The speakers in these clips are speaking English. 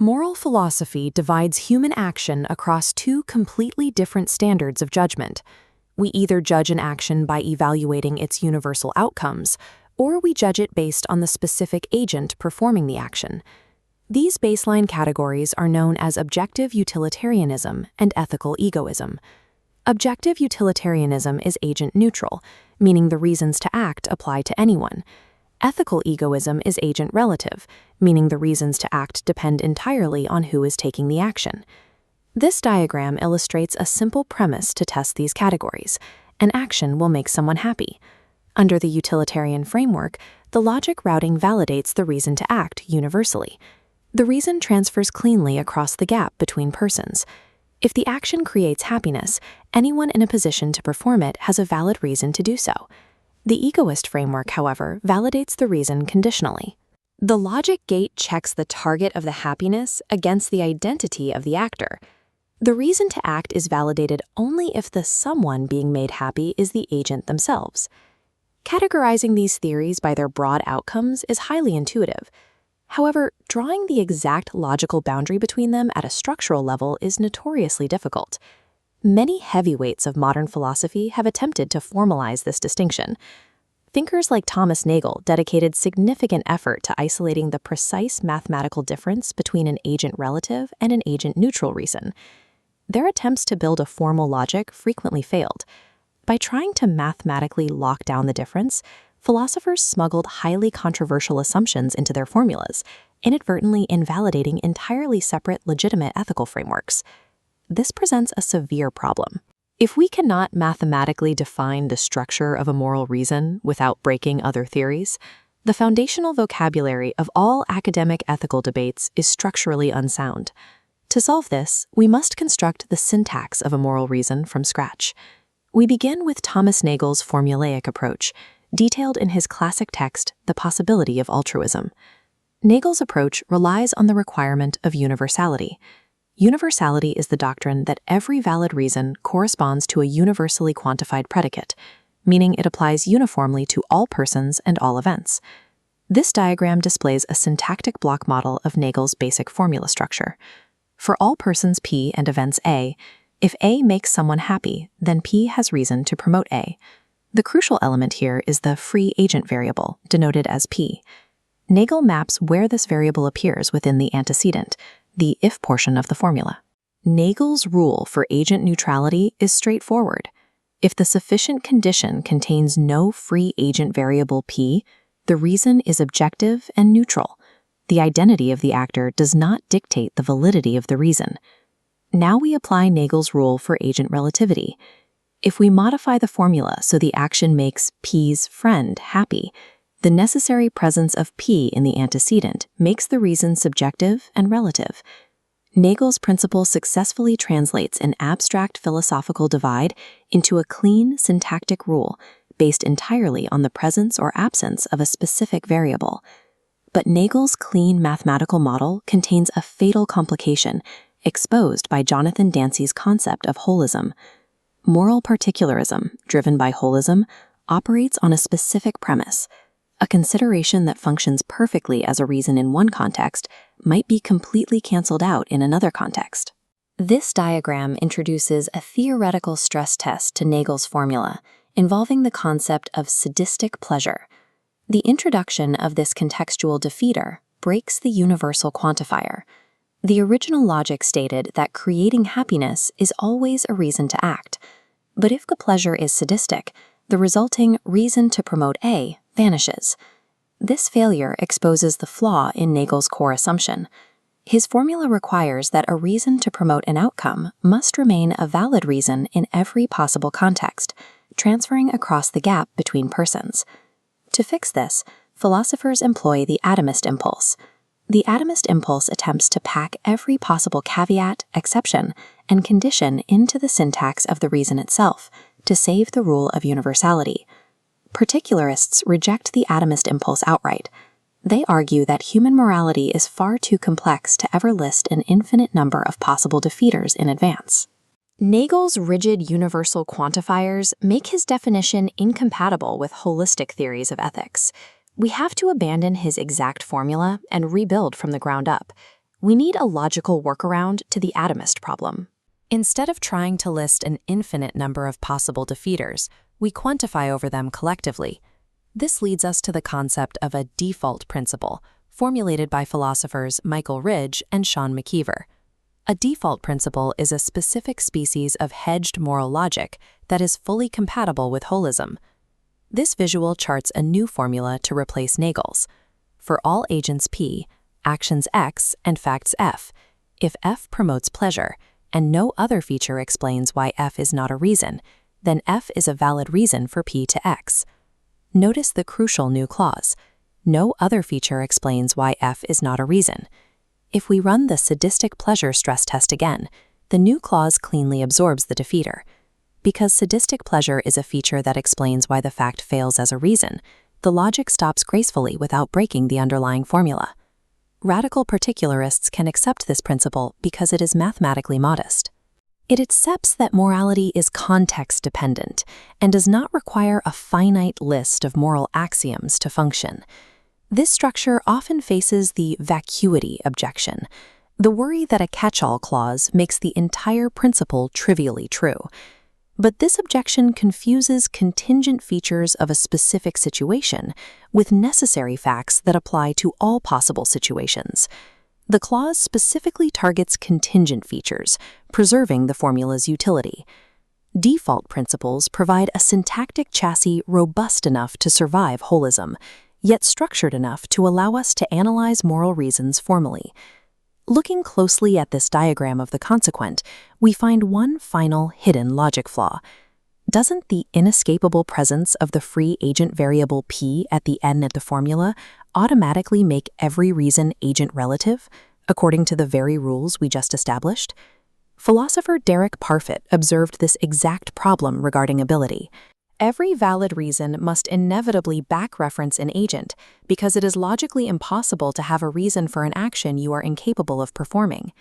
Moral philosophy divides human action across two completely different standards of judgment. We either judge an action by evaluating its universal outcomes, or we judge it based on the specific agent performing the action. These baseline categories are known as objective utilitarianism and ethical egoism. Objective utilitarianism is agent neutral, meaning the reasons to act apply to anyone. Ethical egoism is agent relative, meaning the reasons to act depend entirely on who is taking the action. This diagram illustrates a simple premise to test these categories. An action will make someone happy. Under the utilitarian framework, the logic routing validates the reason to act universally. The reason transfers cleanly across the gap between persons. If the action creates happiness, anyone in a position to perform it has a valid reason to do so. The egoist framework, however, validates the reason conditionally. The logic gate checks the target of the happiness against the identity of the actor. The reason to act is validated only if the someone being made happy is the agent themselves. Categorizing these theories by their broad outcomes is highly intuitive. However, drawing the exact logical boundary between them at a structural level is notoriously difficult. Many heavyweights of modern philosophy have attempted to formalize this distinction. Thinkers like Thomas Nagel dedicated significant effort to isolating the precise mathematical difference between an agent-relative and an agent-neutral reason. Their attempts to build a formal logic frequently failed. By trying to mathematically lock down the difference, philosophers smuggled highly controversial assumptions into their formulas, inadvertently invalidating entirely separate legitimate ethical frameworks. This presents a severe problem. If we cannot mathematically define the structure of a moral reason without breaking other theories, the foundational vocabulary of all academic ethical debates is structurally unsound. To solve this, we must construct the syntax of a moral reason from scratch. We begin with Thomas Nagel's formulaic approach, detailed in his classic text, The Possibility of Altruism. Nagel's approach relies on the requirement of universality. Universality is the doctrine that every valid reason corresponds to a universally quantified predicate, meaning it applies uniformly to all persons and all events. This diagram displays a syntactic block model of Nagel's basic formula structure. For all persons P and events A, if A makes someone happy, then P has reason to promote A. The crucial element here is the free agent variable, denoted as P. Nagel maps where this variable appears within the antecedent, the if portion of the formula. Nagel's rule for agent neutrality is straightforward. If the sufficient condition contains no free agent variable P, the reason is objective and neutral. The identity of the actor does not dictate the validity of the reason. Now we apply Nagel's rule for agent relativity. If we modify the formula so the action makes P's friend happy, the necessary presence of P in the antecedent makes the reason subjective and relative. Nagel's principle successfully translates an abstract philosophical divide into a clean syntactic rule based entirely on the presence or absence of a specific variable. But Nagel's clean mathematical model contains a fatal complication exposed by Jonathan Dancy's concept of holism. Moral particularism, driven by holism, operates on a specific premise. A consideration that functions perfectly as a reason in one context might be completely canceled out in another context. This diagram introduces a theoretical stress test to Nagel's formula, involving the concept of sadistic pleasure. The introduction of this contextual defeater breaks the universal quantifier. The original logic stated that creating happiness is always a reason to act. But if the pleasure is sadistic, the resulting reason to promote A vanishes. This failure exposes the flaw in Nagel's core assumption. His formula requires that a reason to promote an outcome must remain a valid reason in every possible context, transferring across the gap between persons. To fix this, philosophers employ the atomist impulse. The atomist impulse attempts to pack every possible caveat, exception, and condition into the syntax of the reason itself to save the rule of universality. Particularists reject the atomist impulse outright. They argue that human morality is far too complex to ever list an infinite number of possible defeaters in advance. Nagel's rigid universal quantifiers make his definition incompatible with holistic theories of ethics. We have to abandon his exact formula and rebuild from the ground up. We need a logical workaround to the atomist problem. Instead of trying to list an infinite number of possible defeaters, we quantify over them collectively. This leads us to the concept of a default principle, formulated by philosophers Michael Ridge and Sean McKeever. A default principle is a specific species of hedged moral logic that is fully compatible with holism. This visual charts a new formula to replace Nagel's. For all agents P, actions X, and facts F, if F promotes pleasure, and no other feature explains why F is not a reason, then F is a valid reason for P to X. Notice the crucial new clause. No other feature explains why F is not a reason. If we run the sadistic pleasure stress test again, the new clause cleanly absorbs the defeater. Because sadistic pleasure is a feature that explains why the fact fails as a reason, the logic stops gracefully without breaking the underlying formula. Radical particularists can accept this principle because it is mathematically modest. It accepts that morality is context-dependent and does not require a finite list of moral axioms to function. This structure often faces the vacuity objection, the worry that a catch-all clause makes the entire principle trivially true. But this objection confuses contingent features of a specific situation with necessary facts that apply to all possible situations. The clause specifically targets contingent features, preserving the formula's utility. Default principles provide a syntactic chassis robust enough to survive holism, yet structured enough to allow us to analyze moral reasons formally. Looking closely at this diagram of the consequent, we find one final hidden logic flaw. Doesn't the inescapable presence of the free agent variable P at the end of the formula automatically make every reason agent relative, according to the very rules we just established? Philosopher Derek Parfit observed this exact problem regarding ability. Every valid reason must inevitably back-reference an agent because it is logically impossible to have a reason for an action you are incapable of performing.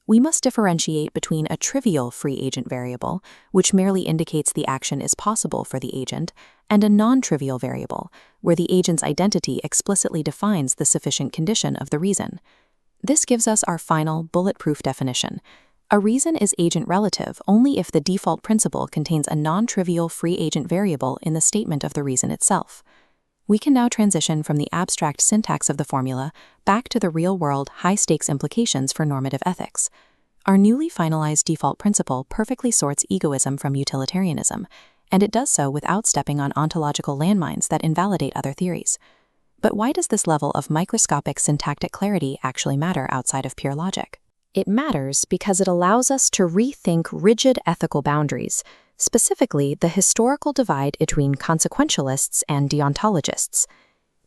We must differentiate between a trivial free agent variable, which merely indicates the action is possible for the agent, and a non-trivial variable, where the agent's identity explicitly defines the sufficient condition of the reason. This gives us our final bulletproof definition. A reason is agent relative only if the default principle contains a non-trivial free agent variable in the statement of the reason itself. We can now transition from the abstract syntax of the formula back to the real-world, high-stakes implications for normative ethics. Our newly finalized default principle perfectly sorts egoism from utilitarianism, and it does so without stepping on ontological landmines that invalidate other theories. But why does this level of microscopic syntactic clarity actually matter outside of pure logic? It matters because it allows us to rethink rigid ethical boundaries, specifically the historical divide between consequentialists and deontologists.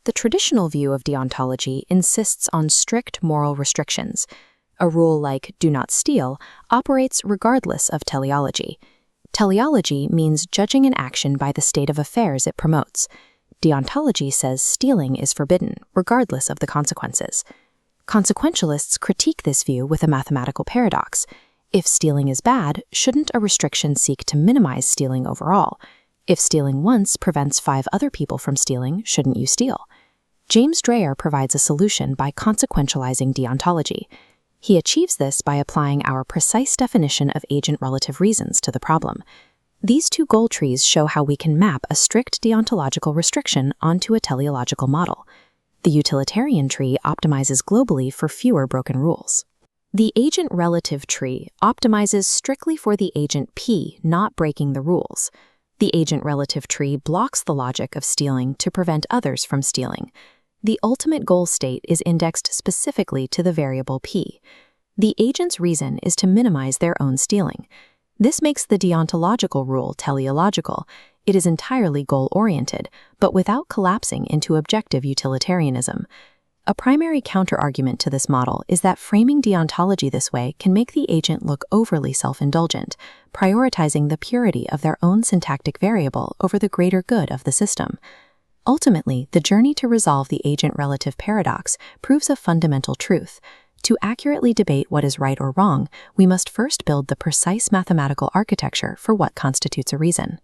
The traditional view of deontology insists on strict moral restrictions. A rule like "do not steal" operates regardless of teleology. Teleology means judging an action by the state of affairs it promotes. Deontology says stealing is forbidden, regardless of the consequences. Consequentialists critique this view with a mathematical paradox. If stealing is bad, shouldn't a restriction seek to minimize stealing overall? If stealing once prevents 5 other people from stealing, shouldn't you steal? James Dreyer provides a solution by consequentializing deontology. He achieves this by applying our precise definition of agent-relative reasons to the problem. These two goal trees show how we can map a strict deontological restriction onto a teleological model. The utilitarian tree optimizes globally for fewer broken rules. The agent-relative tree optimizes strictly for the agent P not breaking the rules. The agent-relative tree blocks the logic of stealing to prevent others from stealing. The ultimate goal state is indexed specifically to the variable P. The agent's reason is to minimize their own stealing. This makes the deontological rule teleological. It is entirely goal-oriented, but without collapsing into objective utilitarianism. A primary counterargument to this model is that framing deontology this way can make the agent look overly self-indulgent, prioritizing the purity of their own syntactic variable over the greater good of the system. Ultimately, the journey to resolve the agent-relative paradox proves a fundamental truth. To accurately debate what is right or wrong, we must first build the precise mathematical architecture for what constitutes a reason.